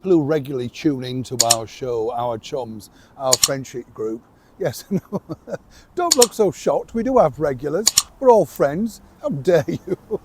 Who regularly tune into our show, our chums, our friendship group. Yes, no, don't look so shocked. We do have regulars. We're all friends. How dare you?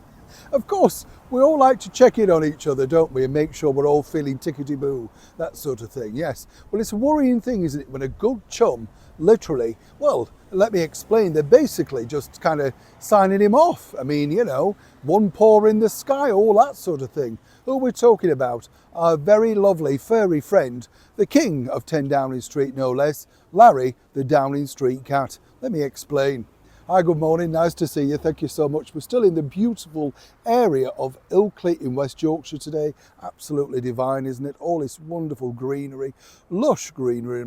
Of course, we all like to check in on each other, don't we, and make sure we're all feeling tickety-boo, that sort of thing, yes. Well, it's a worrying thing, isn't it, when a good chum literally, well, let me explain, they're basically just kind of signing him off. I mean, you know, one paw in the sky, all that sort of thing. Who we're talking about, our very lovely furry friend, the king of 10 Downing Street, no less, Larry, the Downing Street cat. Let me explain. Hi, good morning, nice to see you, thank you so much. We're still in the beautiful area of Ilkley in West Yorkshire today. Absolutely divine, isn't it? All this wonderful greenery, lush greenery.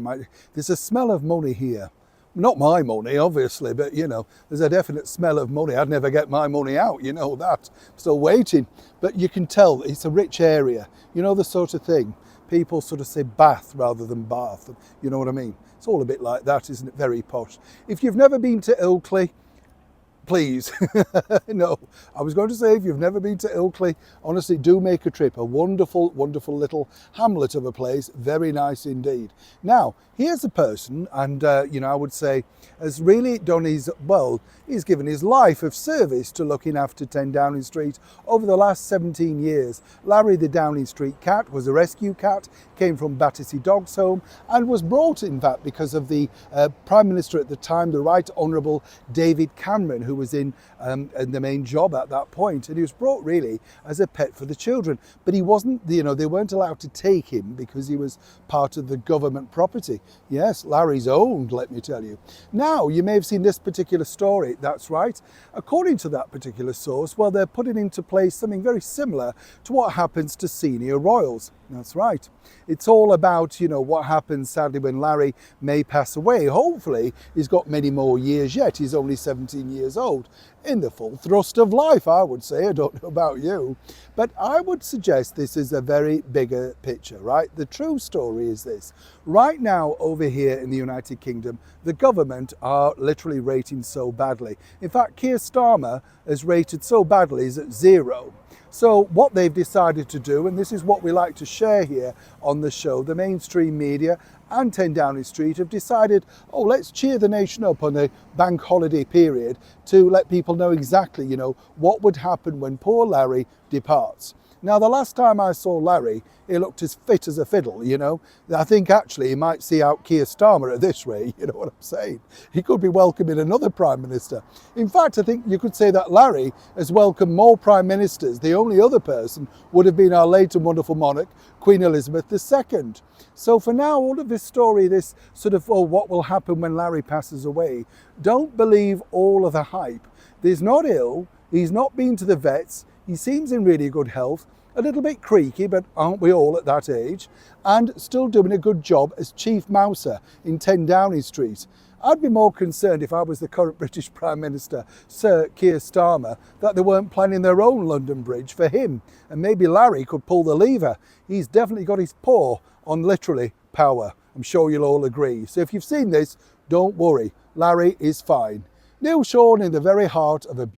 There's a smell of money here. Not my money, obviously, but you know, there's a definite smell of money. I'd never get my money out, you know that. I'm still waiting. But you can tell it's a rich area. You know the sort of thing. People sort of say Bath rather than Bath. You know what I mean? It's all a bit like that, isn't it? Very posh. If you've never been to Ilkley, please. No, I was going to say if you've never been to Ilkley, honestly, do make a trip. A wonderful, wonderful little hamlet of a place. Very nice indeed. Now, here's a person, and you know, I would say has really done his, well, he's given his life of service to looking after 10 Downing Street over the last 17 years. Larry the Downing Street cat was a rescue cat, came from Battersea Dogs Home, and was brought, in fact, because of the Prime Minister at the time, the Right Honourable David Cameron, who was in the main job at that point, and he was brought really as a pet for the children. But he wasn't, you know, they weren't allowed to take him because he was part of the government property. Yes, Larry's owned, let me tell you. Now, you may have seen this particular story, that's right. According to that particular source, well, they're putting into place something very similar to what happens to senior royals. That's right. It's all about, you know, what happens sadly when Larry may pass away. Hopefully, he's got many more years yet. He's only 17 years old. In the full thrust of life, I would say. I don't know about you. But I would suggest this is a very bigger picture, right? The true story is this. Right now, over here in the United Kingdom, the government are literally rating so badly. In fact, Keir Starmer is rated so badly, he's at 0. So what they've decided to do, and this is what we like to share here on the show, the mainstream media and 10 Downing Street have decided, oh, let's cheer the nation up on the bank holiday period to let people know exactly, you know, what would happen when poor Larry departs. Now, the last time I saw Larry, he looked as fit as a fiddle, you know. I think actually he might see out Keir Starmer at this rate, you know what I'm saying? He could be welcoming another Prime Minister. In fact, I think you could say that Larry has welcomed more Prime Ministers. The only other person would have been our late and wonderful monarch, Queen Elizabeth II. So for now, all of this story, this sort of, oh, what will happen when Larry passes away, don't believe all of the hype. He's not ill, he's not been to the vets, he seems in really good health, a little bit creaky, but aren't we all at that age? And still doing a good job as Chief Mouser in 10 Downing Street. I'd be more concerned if I was the current British Prime Minister, Sir Keir Starmer, that they weren't planning their own London Bridge for him. And maybe Larry could pull the lever. He's definitely got his paw on literally power. I'm sure you'll all agree. So if you've seen this, don't worry. Larry is fine. Neil Sean in the very heart of a